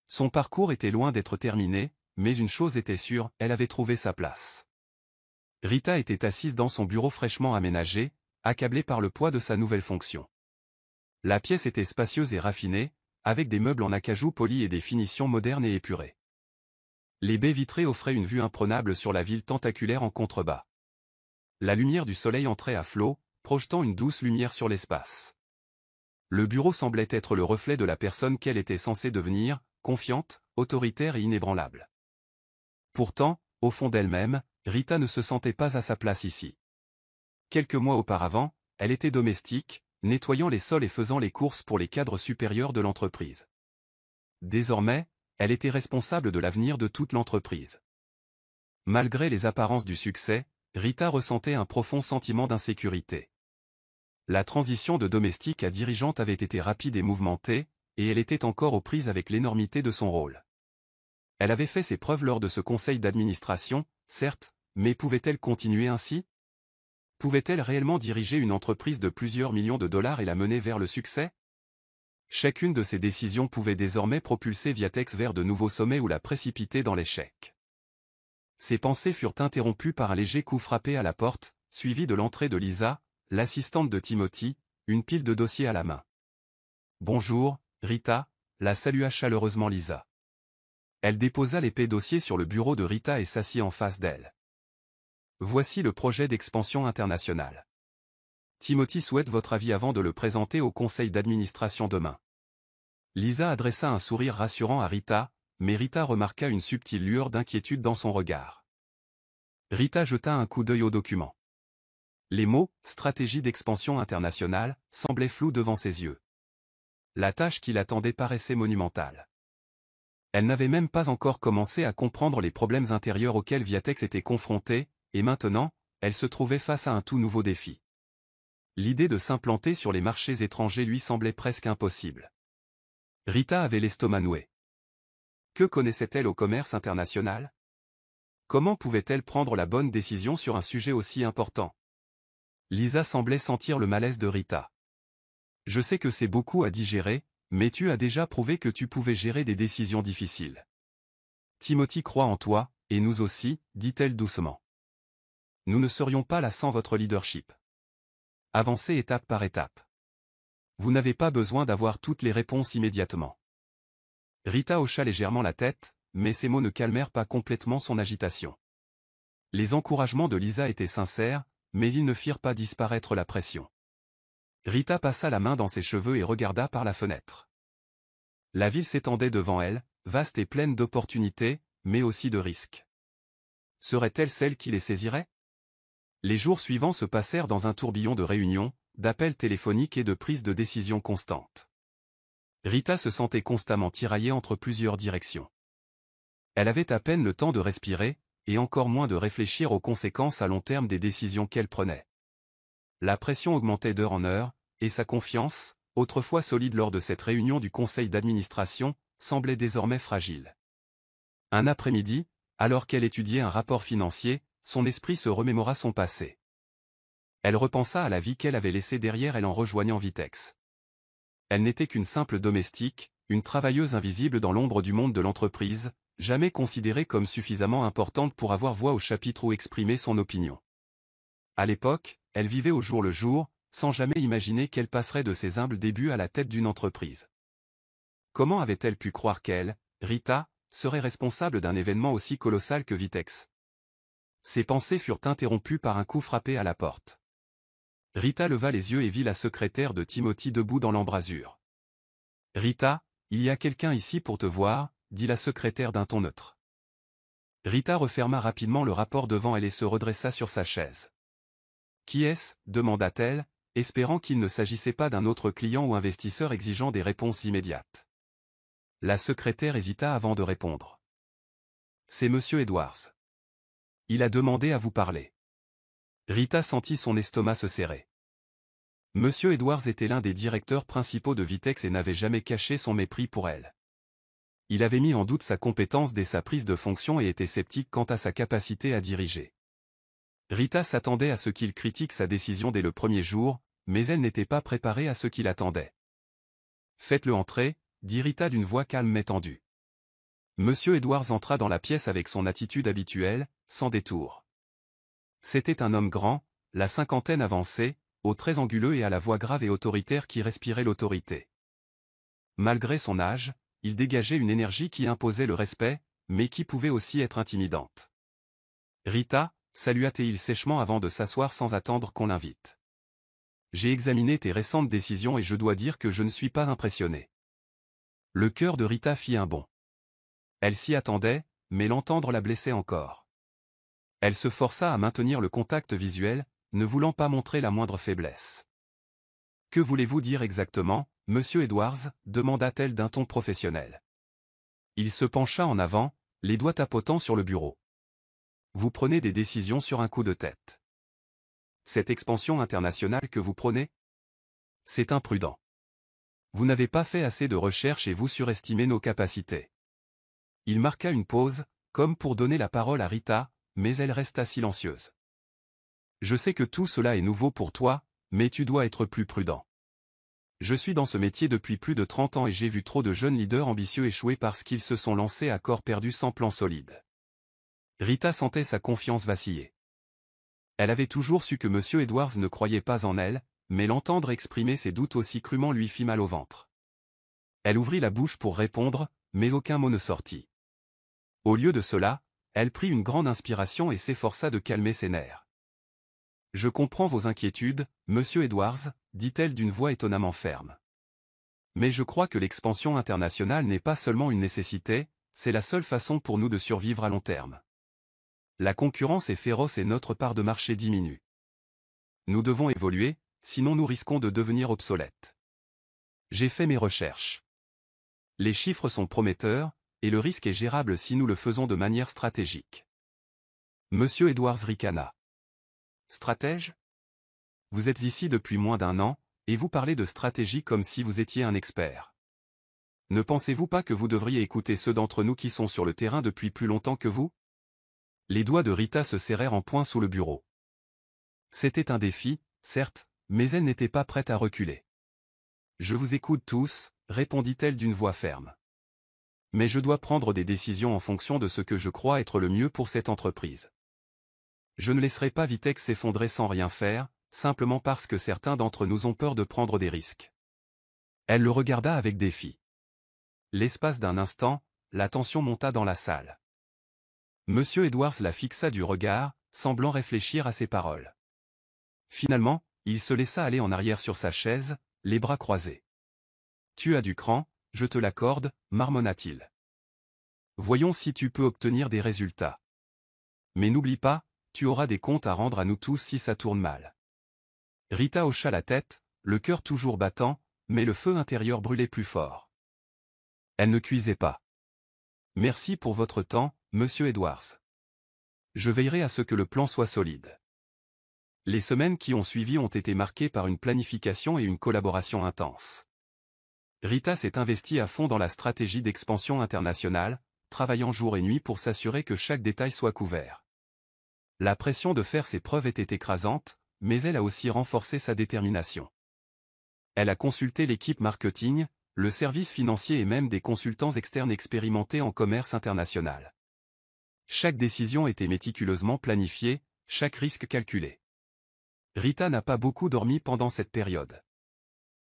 Son parcours était loin d'être terminé, mais une chose était sûre, elle avait trouvé sa place. Rita était assise dans son bureau fraîchement aménagé, accablée par le poids de sa nouvelle fonction. La pièce était spacieuse et raffinée, avec des meubles en acajou poli et des finitions modernes et épurées. Les baies vitrées offraient une vue imprenable sur la ville tentaculaire en contrebas. La lumière du soleil entrait à flot, projetant une douce lumière sur l'espace. Le bureau semblait être le reflet de la personne qu'elle était censée devenir, confiante, autoritaire et inébranlable. Pourtant, au fond d'elle-même, Rita ne se sentait pas à sa place ici. Quelques mois auparavant, elle était domestique, nettoyant les sols et faisant les courses pour les cadres supérieurs de l'entreprise. Désormais, elle était responsable de l'avenir de toute l'entreprise. Malgré les apparences du succès, Rita ressentait un profond sentiment d'insécurité. La transition de domestique à dirigeante avait été rapide et mouvementée, et elle était encore aux prises avec l'énormité de son rôle. Elle avait fait ses preuves lors de ce conseil d'administration, certes, mais pouvait-elle continuer ainsi? Pouvait-elle réellement diriger une entreprise de plusieurs millions de dollars et la mener vers le succès? Chacune de ses décisions pouvait désormais propulser Vitex vers de nouveaux sommets ou la précipiter dans l'échec. Ses pensées furent interrompues par un léger coup frappé à la porte, suivi de l'entrée de Lisa, l'assistante de Timothy, une pile de dossiers à la main. « Bonjour, Rita », la salua chaleureusement Lisa. Elle déposa l'épais dossier sur le bureau de Rita et s'assit en face d'elle. « Voici le projet d'expansion internationale. Timothy souhaite votre avis avant de le présenter au conseil d'administration demain. » Lisa adressa un sourire rassurant à Rita, mais Rita remarqua une subtile lueur d'inquiétude dans son regard. Rita jeta un coup d'œil au document. Les mots « stratégie d'expansion internationale » semblaient flous devant ses yeux. La tâche qui l'attendait paraissait monumentale. Elle n'avait même pas encore commencé à comprendre les problèmes intérieurs auxquels Vitex était confrontée, et maintenant, elle se trouvait face à un tout nouveau défi. L'idée de s'implanter sur les marchés étrangers lui semblait presque impossible. Rita avait l'estomac noué. Que connaissait-elle au commerce international? Comment pouvait-elle prendre la bonne décision sur un sujet aussi important? Lisa semblait sentir le malaise de Rita. « Je sais que c'est beaucoup à digérer, mais tu as déjà prouvé que tu pouvais gérer des décisions difficiles. Timothy croit en toi, et nous aussi, dit-elle doucement. Nous ne serions pas là sans votre leadership. Avancez étape par étape. Vous n'avez pas besoin d'avoir toutes les réponses immédiatement. » Rita hocha légèrement la tête, mais ces mots ne calmèrent pas complètement son agitation. Les encouragements de Lisa étaient sincères, mais ils ne firent pas disparaître la pression. Rita passa la main dans ses cheveux et regarda par la fenêtre. La ville s'étendait devant elle, vaste et pleine d'opportunités, mais aussi de risques. Serait-elle celle qui les saisirait? Les jours suivants se passèrent dans un tourbillon de réunions, d'appels téléphoniques et de prises de décisions constantes. Rita se sentait constamment tiraillée entre plusieurs directions. Elle avait à peine le temps de respirer, et encore moins de réfléchir aux conséquences à long terme des décisions qu'elle prenait. La pression augmentait d'heure en heure, et sa confiance, autrefois solide lors de cette réunion du conseil d'administration, semblait désormais fragile. Un après-midi, alors qu'elle étudiait un rapport financier, son esprit se remémora son passé. Elle repensa à la vie qu'elle avait laissée derrière elle en rejoignant Vitex. Elle n'était qu'une simple domestique, une travailleuse invisible dans l'ombre du monde de l'entreprise, jamais considérée comme suffisamment importante pour avoir voix au chapitre ou exprimer son opinion. À l'époque, elle vivait au jour le jour, sans jamais imaginer qu'elle passerait de ses humbles débuts à la tête d'une entreprise. Comment avait-elle pu croire qu'elle, Rita, serait responsable d'un événement aussi colossal que Vitex. Ses pensées furent interrompues par un coup frappé à la porte. Rita leva les yeux et vit la secrétaire de Timothy debout dans l'embrasure. « Rita, il y a quelqu'un ici pour te voir », dit la secrétaire d'un ton neutre. Rita referma rapidement le rapport devant elle et se redressa sur sa chaise. « Qui est-ce » demanda-t-elle, espérant qu'il ne s'agissait pas d'un autre client ou investisseur exigeant des réponses immédiates. La secrétaire hésita avant de répondre. « C'est Monsieur Edwards. Il a demandé à vous parler. » Rita sentit son estomac se serrer. Monsieur Edwards était l'un des directeurs principaux de Vitex et n'avait jamais caché son mépris pour elle. Il avait mis en doute sa compétence dès sa prise de fonction et était sceptique quant à sa capacité à diriger. Rita s'attendait à ce qu'il critique sa décision dès le premier jour, mais elle n'était pas préparée à ce qu'il attendait. « Faites-le entrer », dit Rita d'une voix calme mais tendue. Monsieur Edwards entra dans la pièce avec son attitude habituelle, sans détour. C'était un homme grand, la cinquantaine avancée, aux traits anguleux et à la voix grave et autoritaire qui respirait l'autorité. Malgré son âge, il dégageait une énergie qui imposait le respect, mais qui pouvait aussi être intimidante. « Rita », salua-t-il sèchement avant de s'asseoir sans attendre qu'on l'invite. « J'ai examiné tes récentes décisions et je dois dire que je ne suis pas impressionné. » Le cœur de Rita fit un bond. Elle s'y attendait, mais l'entendre la blessait encore. Elle se força à maintenir le contact visuel, ne voulant pas montrer la moindre faiblesse. « Que voulez-vous dire exactement, Monsieur Edwards » demanda-t-elle d'un ton professionnel. Il se pencha en avant, les doigts tapotant sur le bureau. « Vous prenez des décisions sur un coup de tête. Cette expansion internationale que vous prenez ? C'est imprudent. Vous n'avez pas fait assez de recherches et vous surestimez nos capacités. » Il marqua une pause, comme pour donner la parole à Rita, mais elle resta silencieuse. « Je sais que tout cela est nouveau pour toi, mais tu dois être plus prudent. Je suis dans ce métier depuis plus de 30 ans et j'ai vu trop de jeunes leaders ambitieux échouer parce qu'ils se sont lancés à corps perdu sans plan solide. » Rita sentait sa confiance vaciller. Elle avait toujours su que M. Edwards ne croyait pas en elle, mais l'entendre exprimer ses doutes aussi crûment lui fit mal au ventre. Elle ouvrit la bouche pour répondre, mais aucun mot ne sortit. Au lieu de cela, elle prit une grande inspiration et s'efforça de calmer ses nerfs. « Je comprends vos inquiétudes, Monsieur Edwards, » dit-elle d'une voix étonnamment ferme. « Mais je crois que l'expansion internationale n'est pas seulement une nécessité, c'est la seule façon pour nous de survivre à long terme. La concurrence est féroce et notre part de marché diminue. Nous devons évoluer, sinon nous risquons de devenir obsolètes. J'ai fait mes recherches. Les chiffres sont prometteurs, et le risque est gérable si nous le faisons de manière stratégique. » Monsieur Edwards ricana. « Stratège ? Vous êtes ici depuis moins d'1 an, et vous parlez de stratégie comme si vous étiez un expert. Ne pensez-vous pas que vous devriez écouter ceux d'entre nous qui sont sur le terrain depuis plus longtemps que vous ?» Les doigts de Rita se serrèrent en poing sous le bureau. C'était un défi, certes, mais elle n'était pas prête à reculer. « Je vous écoute tous », répondit-elle d'une voix ferme. « Mais je dois prendre des décisions en fonction de ce que je crois être le mieux pour cette entreprise. Je ne laisserai pas Vitex s'effondrer sans rien faire, simplement parce que certains d'entre nous ont peur de prendre des risques. » Elle le regarda avec défi. L'espace d'un instant, la tension monta dans la salle. Monsieur Edwards la fixa du regard, semblant réfléchir à ses paroles. Finalement, il se laissa aller en arrière sur sa chaise, les bras croisés. « Tu as du cran, je te l'accorde, » marmonna-t-il. « Voyons si tu peux obtenir des résultats. Mais n'oublie pas, tu auras des comptes à rendre à nous tous si ça tourne mal. » Rita hocha la tête, le cœur toujours battant, mais le feu intérieur brûlait plus fort. Elle ne cuisait pas. « Merci pour votre temps, Monsieur Edwards. Je veillerai à ce que le plan soit solide. » Les semaines qui ont suivi ont été marquées par une planification et une collaboration intense. Rita s'est investie à fond dans la stratégie d'expansion internationale, travaillant jour et nuit pour s'assurer que chaque détail soit couvert. La pression de faire ses preuves était écrasante, mais elle a aussi renforcé sa détermination. Elle a consulté l'équipe marketing, le service financier et même des consultants externes expérimentés en commerce international. Chaque décision était méticuleusement planifiée, chaque risque calculé. Rita n'a pas beaucoup dormi pendant cette période.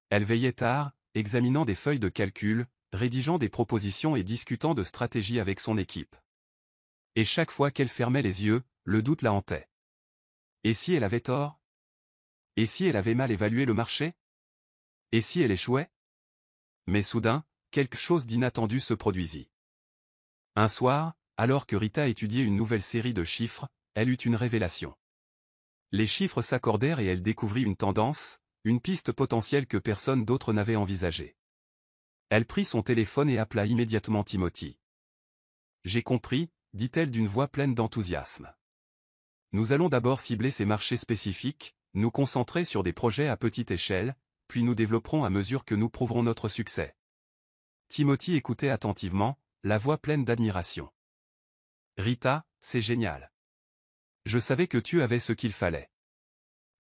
Elle veillait tard, examinant des feuilles de calcul, rédigeant des propositions et discutant de stratégie avec son équipe. Et chaque fois qu'elle fermait les yeux, le doute la hantait. Et si elle avait tort? Et si elle avait mal évalué le marché? Et si elle échouait? Mais soudain, quelque chose d'inattendu se produisit. Un soir, alors que Rita étudiait une nouvelle série de chiffres, elle eut une révélation. Les chiffres s'accordèrent et elle découvrit une tendance, une piste potentielle que personne d'autre n'avait envisagée. Elle prit son téléphone et appela immédiatement Timothy. « J'ai compris », dit-elle d'une voix pleine d'enthousiasme. « Nous allons d'abord cibler ces marchés spécifiques, nous concentrer sur des projets à petite échelle, puis nous développerons à mesure que nous prouverons notre succès. » Timothy écoutait attentivement, la voix pleine d'admiration. « Rita, c'est génial. Je savais que tu avais ce qu'il fallait. »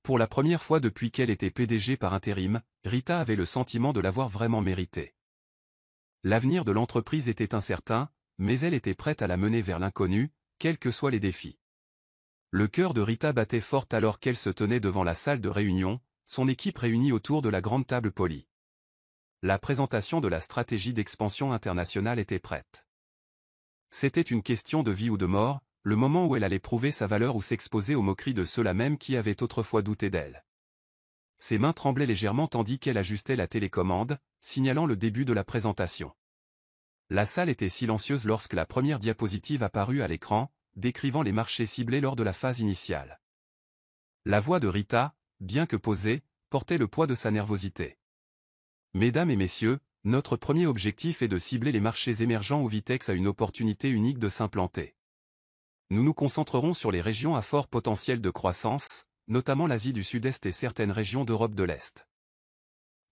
Pour la première fois depuis qu'elle était PDG par intérim, Rita avait le sentiment de l'avoir vraiment mérité. L'avenir de l'entreprise était incertain, mais elle était prête à la mener vers l'inconnu, quels que soient les défis. Le cœur de Rita battait fort alors qu'elle se tenait devant la salle de réunion, son équipe réunie autour de la grande table polie. La présentation de la stratégie d'expansion internationale était prête. C'était une question de vie ou de mort, le moment où elle allait prouver sa valeur ou s'exposer aux moqueries de ceux-là même qui avaient autrefois douté d'elle. Ses mains tremblaient légèrement tandis qu'elle ajustait la télécommande, signalant le début de la présentation. La salle était silencieuse lorsque la première diapositive apparut à l'écran, décrivant les marchés ciblés lors de la phase initiale. La voix de Rita, bien que posée, portait le poids de sa nervosité. « Mesdames et messieurs, notre premier objectif est de cibler les marchés émergents où Vitex a une opportunité unique de s'implanter. Nous nous concentrerons sur les régions à fort potentiel de croissance, notamment l'Asie du Sud-Est et certaines régions d'Europe de l'Est.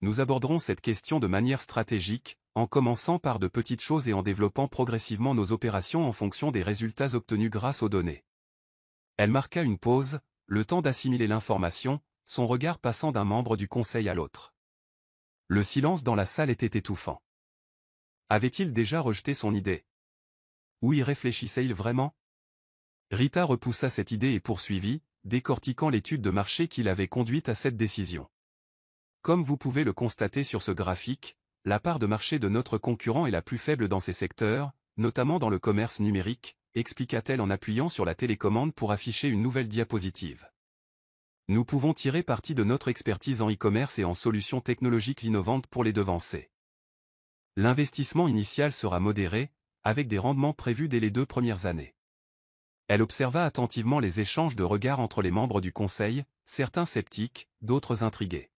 Nous aborderons cette question de manière stratégique, en commençant par de petites choses et en développant progressivement nos opérations en fonction des résultats obtenus grâce aux données. » Elle marqua une pause, le temps d'assimiler l'information, son regard passant d'un membre du conseil à l'autre. Le silence dans la salle était étouffant. Avait-il déjà rejeté son idée? Ou y réfléchissait-il vraiment? Rita repoussa cette idée et poursuivit, décortiquant l'étude de marché qui l'avait conduite à cette décision. Comme vous pouvez le constater sur ce graphique, la part de marché de notre concurrent est la plus faible dans ces secteurs, notamment dans le commerce numérique, expliqua-t-elle en appuyant sur la télécommande pour afficher une nouvelle diapositive. Nous pouvons tirer parti de notre expertise en e-commerce et en solutions technologiques innovantes pour les devancer. L'investissement initial sera modéré, avec des rendements prévus dès les 2 premières années. Elle observa attentivement les échanges de regards entre les membres du conseil, certains sceptiques, d'autres intrigués.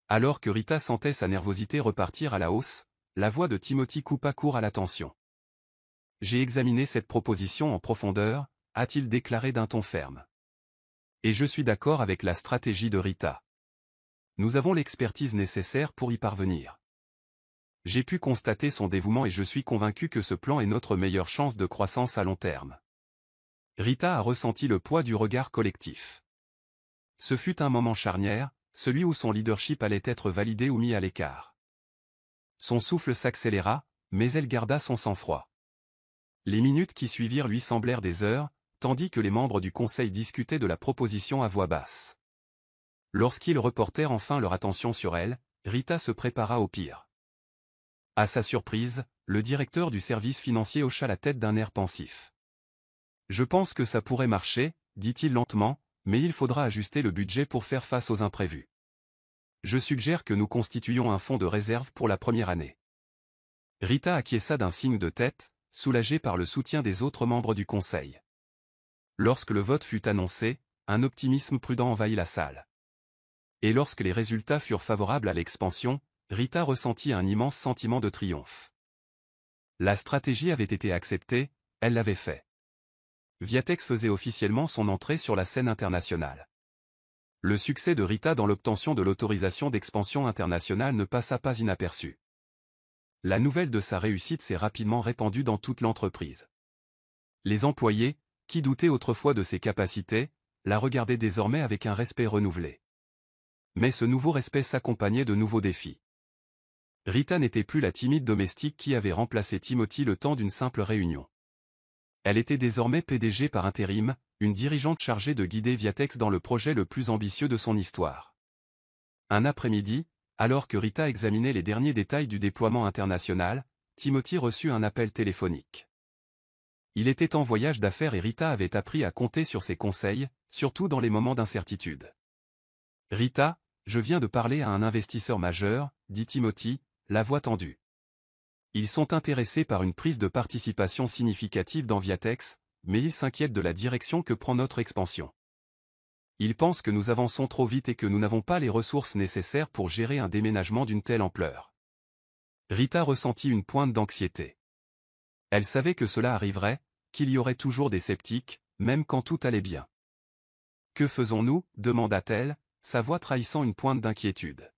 Alors que Rita sentait sa nervosité repartir à la hausse, la voix de Timothy coupa court à l'attention. « J'ai examiné cette proposition en profondeur, » a-t-il déclaré d'un ton ferme. « Et je suis d'accord avec la stratégie de Rita. Nous avons l'expertise nécessaire pour y parvenir. J'ai pu constater son dévouement et je suis convaincu que ce plan est notre meilleure chance de croissance à long terme. » Rita a ressenti le poids du regard collectif. Ce fut un moment charnière, celui où son leadership allait être validé ou mis à l'écart. Son souffle s'accéléra, mais elle garda son sang-froid. Les minutes qui suivirent lui semblèrent des heures, tandis que les membres du conseil discutaient de la proposition à voix basse. Lorsqu'ils reportèrent enfin leur attention sur elle, Rita se prépara au pire. À sa surprise, le directeur du service financier hocha la tête d'un air pensif. « Je pense que ça pourrait marcher, » dit-il lentement, « mais il faudra ajuster le budget pour faire face aux imprévus. Je suggère que nous constituions un fonds de réserve pour la première année. » Rita acquiesça d'un signe de tête, soulagée par le soutien des autres membres du conseil. Lorsque le vote fut annoncé, un optimisme prudent envahit la salle. Et lorsque les résultats furent favorables à l'expansion, Rita ressentit un immense sentiment de triomphe. La stratégie avait été acceptée, elle l'avait fait. Viatex faisait officiellement son entrée sur la scène internationale. Le succès de Rita dans l'obtention de l'autorisation d'expansion internationale ne passa pas inaperçu. La nouvelle de sa réussite s'est rapidement répandue dans toute l'entreprise. Les employés, qui doutaient autrefois de ses capacités, la regardaient désormais avec un respect renouvelé. Mais ce nouveau respect s'accompagnait de nouveaux défis. Rita n'était plus la timide domestique qui avait remplacé Timothy le temps d'une simple réunion. Elle était désormais PDG par intérim, une dirigeante chargée de guider Viatex dans le projet le plus ambitieux de son histoire. Un après-midi, Alors que Rita examinait les derniers détails du déploiement international, Timothy reçut un appel téléphonique. Il était en voyage d'affaires et Rita avait appris à compter sur ses conseils, surtout dans les moments d'incertitude. « Rita, je viens de parler à un investisseur majeur, » dit Timothy, la voix tendue. « Ils sont intéressés par une prise de participation significative dans Viatex, mais ils s'inquiètent de la direction que prend notre expansion. Ils pensent que nous avançons trop vite et que nous n'avons pas les ressources nécessaires pour gérer un déménagement d'une telle ampleur. » Rita ressentit une pointe d'anxiété. Elle savait que cela arriverait, qu'il y aurait toujours des sceptiques, même quand tout allait bien. « Que faisons-nous » demanda-t-elle, sa voix trahissant une pointe d'inquiétude.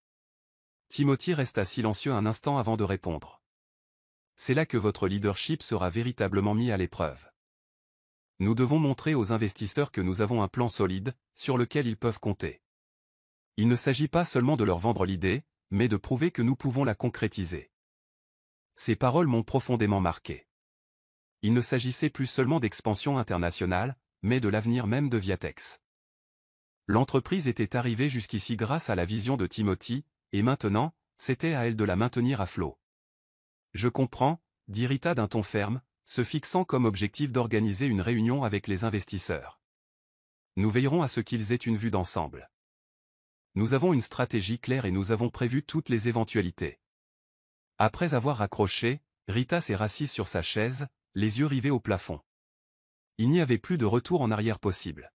Timothy resta silencieux un instant avant de répondre. « C'est là que votre leadership sera véritablement mis à l'épreuve. Nous devons montrer aux investisseurs que nous avons un plan solide, sur lequel ils peuvent compter. Il ne s'agit pas seulement de leur vendre l'idée, mais de prouver que nous pouvons la concrétiser. » Ces paroles m'ont profondément marqué. Il ne s'agissait plus seulement d'expansion internationale, mais de l'avenir même de Viatex. L'entreprise était arrivée jusqu'ici grâce à la vision de Timothy, et maintenant, c'était à elle de la maintenir à flot. « Je comprends, » dit Rita d'un ton ferme, se fixant comme objectif d'organiser une réunion avec les investisseurs. « Nous veillerons à ce qu'ils aient une vue d'ensemble. Nous avons une stratégie claire et nous avons prévu toutes les éventualités. » Après avoir raccroché, Rita s'est rassise sur sa chaise, les yeux rivés au plafond. Il n'y avait plus de retour en arrière possible.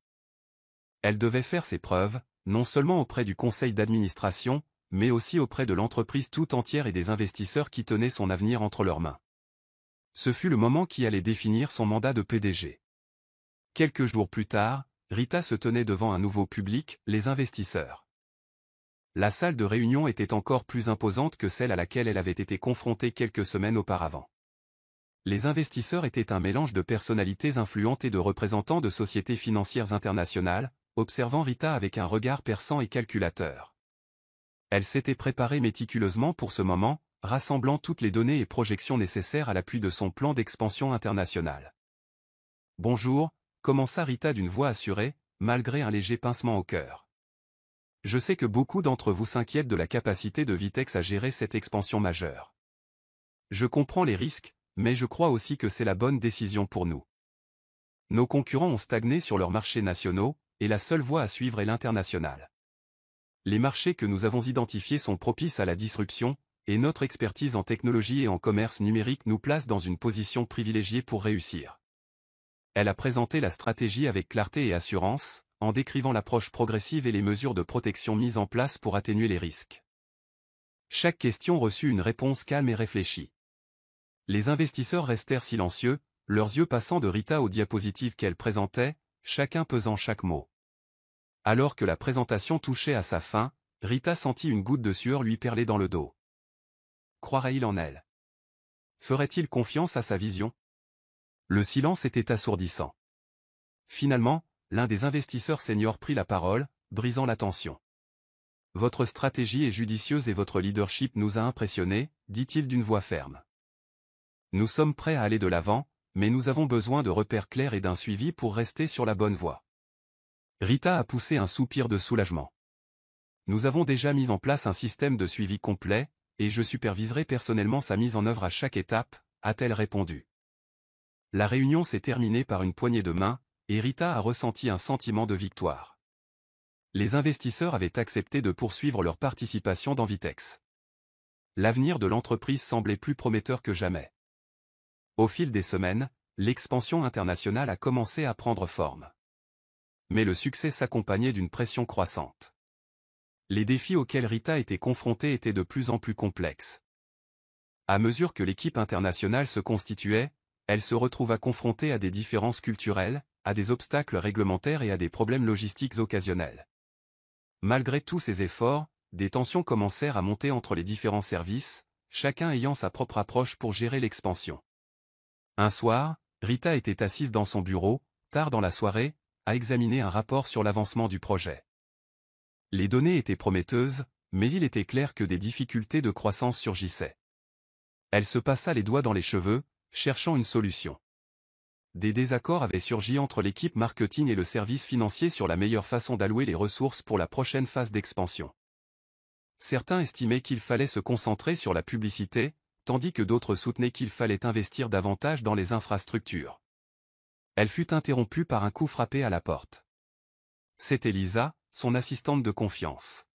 Elle devait faire ses preuves, non seulement auprès du conseil d'administration, mais aussi auprès de l'entreprise tout entière et des investisseurs qui tenaient son avenir entre leurs mains. Ce fut le moment qui allait définir son mandat de PDG. Quelques jours plus tard, Rita se tenait devant un nouveau public, les investisseurs. La salle de réunion était encore plus imposante que celle à laquelle elle avait été confrontée quelques semaines auparavant. Les investisseurs étaient un mélange de personnalités influentes et de représentants de sociétés financières internationales, observant Rita avec un regard perçant et calculateur. Elle s'était préparée méticuleusement pour ce moment, rassemblant toutes les données et projections nécessaires à l'appui de son plan d'expansion internationale. « Bonjour », commença Rita d'une voix assurée, malgré un léger pincement au cœur. « Je sais que beaucoup d'entre vous s'inquiètent de la capacité de Viatex à gérer cette expansion majeure. Je comprends les risques, mais je crois aussi que c'est la bonne décision pour nous. Nos concurrents ont stagné sur leurs marchés nationaux, et la seule voie à suivre est l'international. Les marchés que nous avons identifiés sont propices à la disruption, et notre expertise en technologie et en commerce numérique nous place dans une position privilégiée pour réussir. » Elle a présenté la stratégie avec clarté et assurance, en décrivant l'approche progressive et les mesures de protection mises en place pour atténuer les risques. Chaque question reçut une réponse calme et réfléchie. Les investisseurs restèrent silencieux, leurs yeux passant de Rita aux diapositives qu'elle présentait, chacun pesant chaque mot. Alors que la présentation touchait à sa fin, Rita sentit une goutte de sueur lui perler dans le dos. Croirait-il en elle? Ferait-il confiance à sa vision? Le silence était assourdissant. Finalement, l'un des investisseurs seniors prit la parole, brisant la tension. « Votre stratégie est judicieuse et votre leadership nous a impressionnés, » dit-il d'une voix ferme. « Nous sommes prêts à aller de l'avant, mais nous avons besoin de repères clairs et d'un suivi pour rester sur la bonne voie. » Rita a poussé un soupir de soulagement. « Nous avons déjà mis en place un système de suivi complet, et je superviserai personnellement sa mise en œuvre à chaque étape, » a-t-elle répondu. La réunion s'est terminée par une poignée de main, et Rita a ressenti un sentiment de victoire. Les investisseurs avaient accepté de poursuivre leur participation dans Viatex. L'avenir de l'entreprise semblait plus prometteur que jamais. Au fil des semaines, l'expansion internationale a commencé à prendre forme. Mais le succès s'accompagnait d'une pression croissante. Les défis auxquels Rita était confrontée étaient de plus en plus complexes. À mesure que l'équipe internationale se constituait, elle se retrouva confrontée à des différences culturelles, à des obstacles réglementaires et à des problèmes logistiques occasionnels. Malgré tous ces efforts, des tensions commencèrent à monter entre les différents services, chacun ayant sa propre approche pour gérer l'expansion. Un soir, Rita était assise dans son bureau, tard dans la soirée, à examiner un rapport sur l'avancement du projet. Les données étaient prometteuses, mais il était clair que des difficultés de croissance surgissaient. Elle se passa les doigts dans les cheveux, cherchant une solution. Des désaccords avaient surgi entre l'équipe marketing et le service financier sur la meilleure façon d'allouer les ressources pour la prochaine phase d'expansion. Certains estimaient qu'il fallait se concentrer sur la publicité, tandis que d'autres soutenaient qu'il fallait investir davantage dans les infrastructures. Elle fut interrompue par un coup frappé à la porte. C'était Lisa, son assistante de confiance.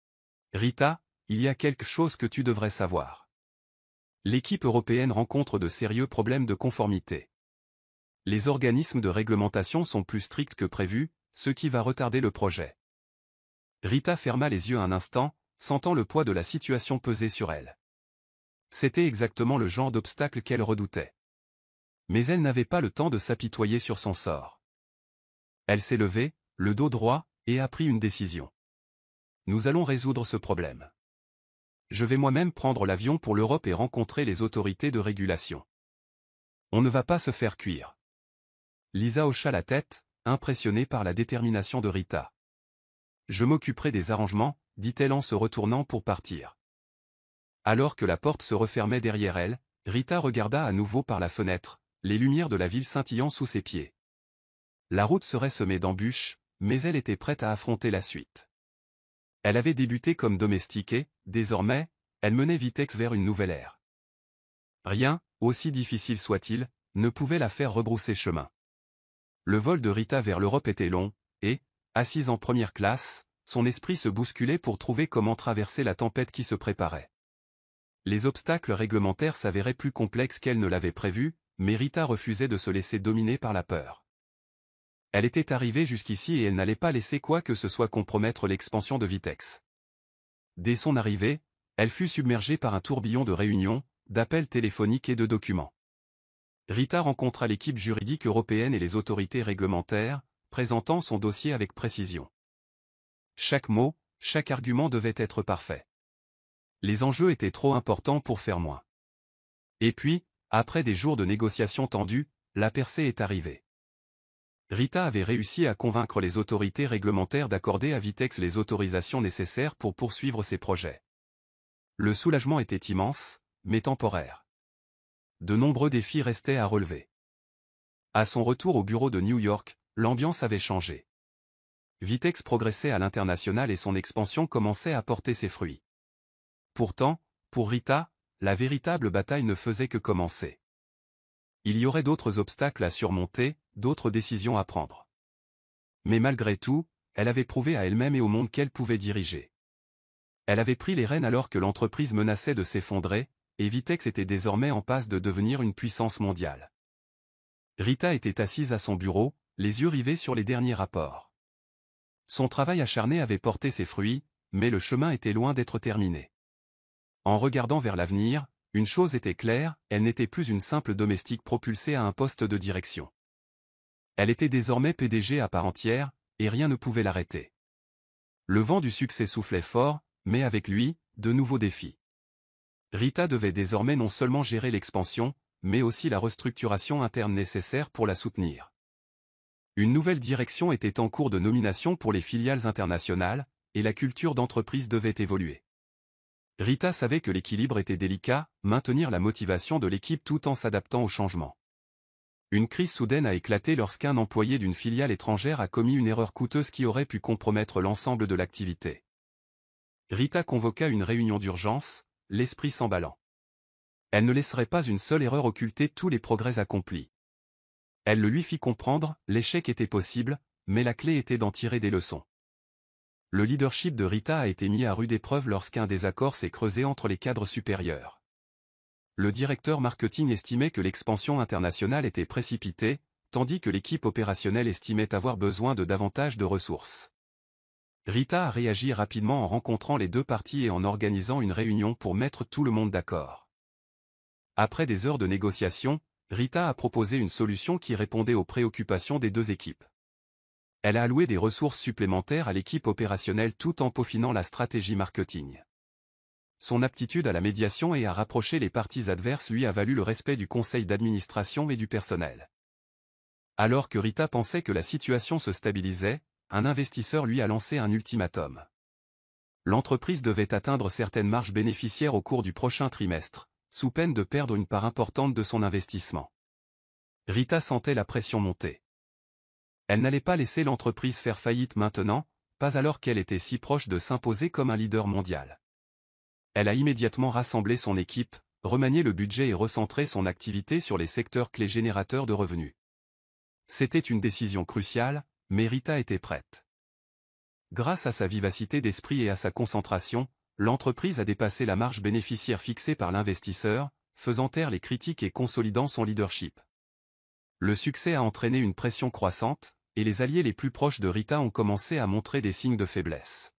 « Rita, il y a quelque chose que tu devrais savoir. L'équipe européenne rencontre de sérieux problèmes de conformité. Les organismes de réglementation sont plus stricts que prévu, ce qui va retarder le projet. » Rita ferma les yeux un instant, sentant le poids de la situation peser sur elle. C'était exactement le genre d'obstacle qu'elle redoutait. Mais elle n'avait pas le temps de s'apitoyer sur son sort. Elle s'est levée, le dos droit, et a pris une décision. Nous allons résoudre ce problème. Je vais moi-même prendre l'avion pour l'Europe et rencontrer les autorités de régulation. On ne va pas se faire cuire. Lisa hocha la tête, impressionnée par la détermination de Rita. Je m'occuperai des arrangements, dit-elle en se retournant pour partir. Alors que la porte se refermait derrière elle, Rita regarda à nouveau par la fenêtre, les lumières de la ville scintillant sous ses pieds. La route serait semée d'embûches, mais elle était prête à affronter la suite. Elle avait débuté comme domestique et, désormais, elle menait Vitex vers une nouvelle ère. Rien, aussi difficile soit-il, ne pouvait la faire rebrousser chemin. Le vol de Rita vers l'Europe était long, et, assise en première classe, son esprit se bousculait pour trouver comment traverser la tempête qui se préparait. Les obstacles réglementaires s'avéraient plus complexes qu'elle ne l'avait prévu, mais Rita refusait de se laisser dominer par la peur. Elle était arrivée jusqu'ici et elle n'allait pas laisser quoi que ce soit compromettre l'expansion de Vitex. Dès son arrivée, elle fut submergée par un tourbillon de réunions, d'appels téléphoniques et de documents. Rita rencontra l'équipe juridique européenne et les autorités réglementaires, présentant son dossier avec précision. Chaque mot, chaque argument devait être parfait. Les enjeux étaient trop importants pour faire moins. Et puis, après des jours de négociations tendues, la percée est arrivée. Rita avait réussi à convaincre les autorités réglementaires d'accorder à Vitex les autorisations nécessaires pour poursuivre ses projets. Le soulagement était immense, mais temporaire. De nombreux défis restaient à relever. À son retour au bureau de New York, l'ambiance avait changé. Vitex progressait à l'international et son expansion commençait à porter ses fruits. Pourtant, pour Rita, la véritable bataille ne faisait que commencer. Il y aurait d'autres obstacles à surmonter, d'autres décisions à prendre. Mais malgré tout, elle avait prouvé à elle-même et au monde qu'elle pouvait diriger. Elle avait pris les rênes alors que l'entreprise menaçait de s'effondrer, et Vitex était désormais en passe de devenir une puissance mondiale. Rita était assise à son bureau, les yeux rivés sur les derniers rapports. Son travail acharné avait porté ses fruits, mais le chemin était loin d'être terminé. En regardant vers l'avenir, une chose était claire, elle n'était plus une simple domestique propulsée à un poste de direction. Elle était désormais PDG à part entière, et rien ne pouvait l'arrêter. Le vent du succès soufflait fort, mais avec lui, de nouveaux défis. Rita devait désormais non seulement gérer l'expansion, mais aussi la restructuration interne nécessaire pour la soutenir. Une nouvelle direction était en cours de nomination pour les filiales internationales, et la culture d'entreprise devait évoluer. Rita savait que l'équilibre était délicat, maintenir la motivation de l'équipe tout en s'adaptant au changement. Une crise soudaine a éclaté lorsqu'un employé d'une filiale étrangère a commis une erreur coûteuse qui aurait pu compromettre l'ensemble de l'activité. Rita convoqua une réunion d'urgence, l'esprit s'emballant. Elle ne laisserait pas une seule erreur occulter tous les progrès accomplis. Elle le lui fit comprendre, l'échec était possible, mais la clé était d'en tirer des leçons. Le leadership de Rita a été mis à rude épreuve lorsqu'un désaccord s'est creusé entre les cadres supérieurs. Le directeur marketing estimait que l'expansion internationale était précipitée, tandis que l'équipe opérationnelle estimait avoir besoin de davantage de ressources. Rita a réagi rapidement en rencontrant les deux parties et en organisant une réunion pour mettre tout le monde d'accord. Après des heures de négociation, Rita a proposé une solution qui répondait aux préoccupations des deux équipes. Elle a alloué des ressources supplémentaires à l'équipe opérationnelle tout en peaufinant la stratégie marketing. Son aptitude à la médiation et à rapprocher les parties adverses lui a valu le respect du conseil d'administration et du personnel. Alors que Rita pensait que la situation se stabilisait, un investisseur lui a lancé un ultimatum. L'entreprise devait atteindre certaines marges bénéficiaires au cours du prochain trimestre, sous peine de perdre une part importante de son investissement. Rita sentait la pression monter. Elle n'allait pas laisser l'entreprise faire faillite maintenant, pas alors qu'elle était si proche de s'imposer comme un leader mondial. Elle a immédiatement rassemblé son équipe, remanié le budget et recentré son activité sur les secteurs clés générateurs de revenus. C'était une décision cruciale, mais Rita était prête. Grâce à sa vivacité d'esprit et à sa concentration, l'entreprise a dépassé la marge bénéficiaire fixée par l'investisseur, faisant taire les critiques et consolidant son leadership. Le succès a entraîné une pression croissante, et les alliés les plus proches de Rita ont commencé à montrer des signes de faiblesse.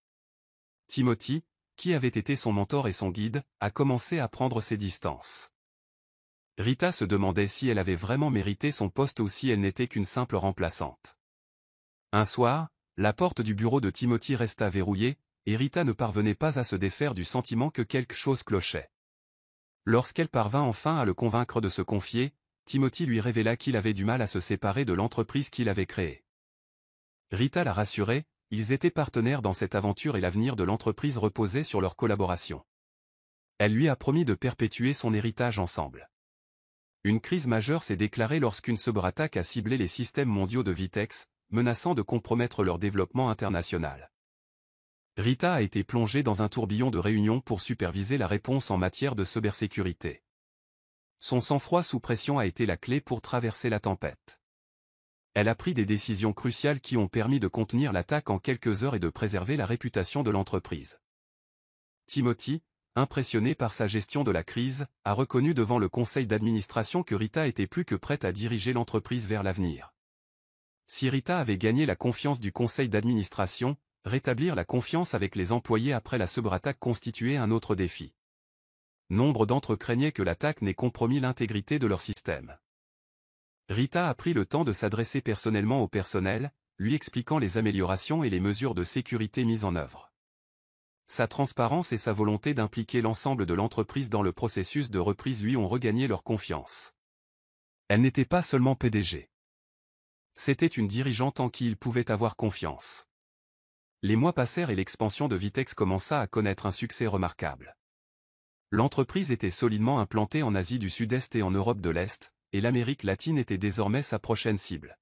Timothy, qui avait été son mentor et son guide, a commencé à prendre ses distances. Rita se demandait si elle avait vraiment mérité son poste ou si elle n'était qu'une simple remplaçante. Un soir, la porte du bureau de Timothy resta verrouillée, et Rita ne parvenait pas à se défaire du sentiment que quelque chose clochait. Lorsqu'elle parvint enfin à le convaincre de se confier, Timothy lui révéla qu'il avait du mal à se séparer de l'entreprise qu'il avait créée. Rita la rassurait, ils étaient partenaires dans cette aventure et l'avenir de l'entreprise reposait sur leur collaboration. Elle lui a promis de perpétuer son héritage ensemble. Une crise majeure s'est déclarée lorsqu'une cyberattaque a ciblé les systèmes mondiaux de Vitex, menaçant de compromettre leur développement international. Rita a été plongée dans un tourbillon de réunions pour superviser la réponse en matière de cybersécurité. Son sang-froid sous pression a été la clé pour traverser la tempête. Elle a pris des décisions cruciales qui ont permis de contenir l'attaque en quelques heures et de préserver la réputation de l'entreprise. Timothy, impressionné par sa gestion de la crise, a reconnu devant le conseil d'administration que Rita était plus que prête à diriger l'entreprise vers l'avenir. Si Rita avait gagné la confiance du conseil d'administration, rétablir la confiance avec les employés après la cyberattaque constituait un autre défi. Nombre d'entre eux craignaient que l'attaque n'ait compromis l'intégrité de leur système. Rita a pris le temps de s'adresser personnellement au personnel, lui expliquant les améliorations et les mesures de sécurité mises en œuvre. Sa transparence et sa volonté d'impliquer l'ensemble de l'entreprise dans le processus de reprise lui ont regagné leur confiance. Elle n'était pas seulement PDG. C'était une dirigeante en qui il pouvait avoir confiance. Les mois passèrent et l'expansion de Vitex commença à connaître un succès remarquable. L'entreprise était solidement implantée en Asie du Sud-Est et en Europe de l'Est, et l'Amérique latine était désormais sa prochaine cible.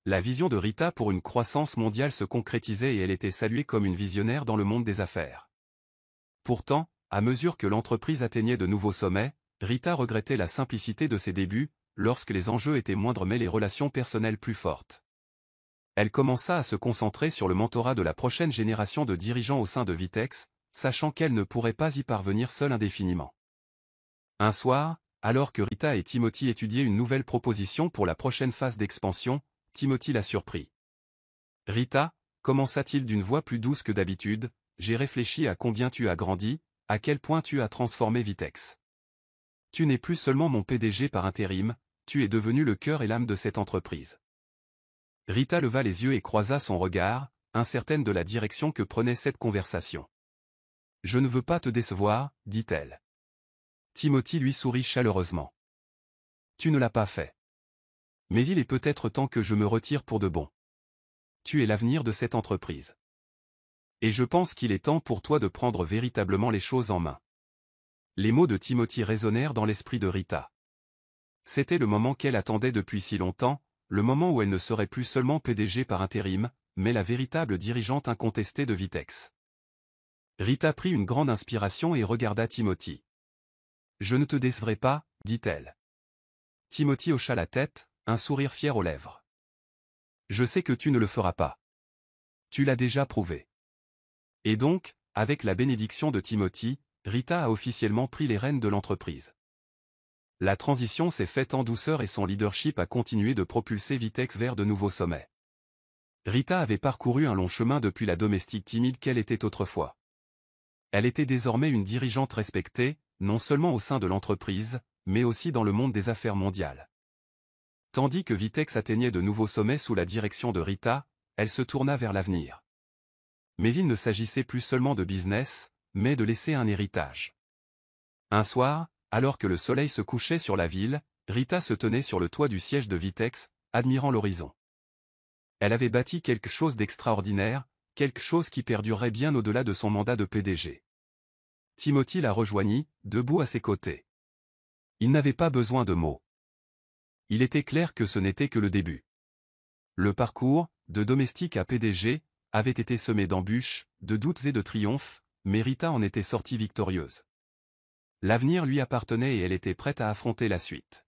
La vision de Rita pour une croissance mondiale se concrétisait et elle était saluée comme une visionnaire dans le monde des affaires. Pourtant, à mesure que l'entreprise atteignait de nouveaux sommets, Rita regrettait la simplicité de ses débuts, lorsque les enjeux étaient moindres mais les relations personnelles plus fortes. Elle commença à se concentrer sur le mentorat de la prochaine génération de dirigeants au sein de Vitex, sachant qu'elle ne pourrait pas y parvenir seule indéfiniment. Un soir, alors que Rita et Timothy étudiaient une nouvelle proposition pour la prochaine phase d'expansion, Timothy l'a surpris. « Rita » commença-t-il d'une voix plus douce que d'habitude, « j'ai réfléchi à combien tu as grandi, à quel point tu as transformé Vitex. Tu n'es plus seulement mon PDG par intérim, tu es devenu le cœur et l'âme de cette entreprise. » Rita leva les yeux et croisa son regard, incertaine de la direction que prenait cette conversation. « Je ne veux pas te décevoir, dit-elle. Timothy lui sourit chaleureusement. « Tu ne l'as pas fait. Mais il est peut-être temps que je me retire pour de bon. Tu es l'avenir de cette entreprise. Et je pense qu'il est temps pour toi de prendre véritablement les choses en main. » Les mots de Timothy résonnèrent dans l'esprit de Rita. C'était le moment qu'elle attendait depuis si longtemps, le moment où elle ne serait plus seulement PDG par intérim, mais la véritable dirigeante incontestée de Vitex. Rita prit une grande inspiration et regarda Timothy. « Je ne te décevrai pas, dit-elle. » Timothy hocha la tête, un sourire fier aux lèvres. « Je sais que tu ne le feras pas. Tu l'as déjà prouvé. » Et donc, avec la bénédiction de Timothy, Rita a officiellement pris les rênes de l'entreprise. La transition s'est faite en douceur et son leadership a continué de propulser Vitex vers de nouveaux sommets. Rita avait parcouru un long chemin depuis la domestique timide qu'elle était autrefois. Elle était désormais une dirigeante respectée, non seulement au sein de l'entreprise, mais aussi dans le monde des affaires mondiales. Tandis que Vitex atteignait de nouveaux sommets sous la direction de Rita, elle se tourna vers l'avenir. Mais il ne s'agissait plus seulement de business, mais de laisser un héritage. Un soir, alors que le soleil se couchait sur la ville, Rita se tenait sur le toit du siège de Vitex, admirant l'horizon. Elle avait bâti quelque chose d'extraordinaire, quelque chose qui perdurerait bien au-delà de son mandat de PDG. Timothy la rejoignit, debout à ses côtés. Il n'avait pas besoin de mots. Il était clair que ce n'était que le début. Le parcours, de domestique à PDG, avait été semé d'embûches, de doutes et de triomphes, Mais Rita en était sortie victorieuse. L'avenir lui appartenait et elle était prête à affronter la suite.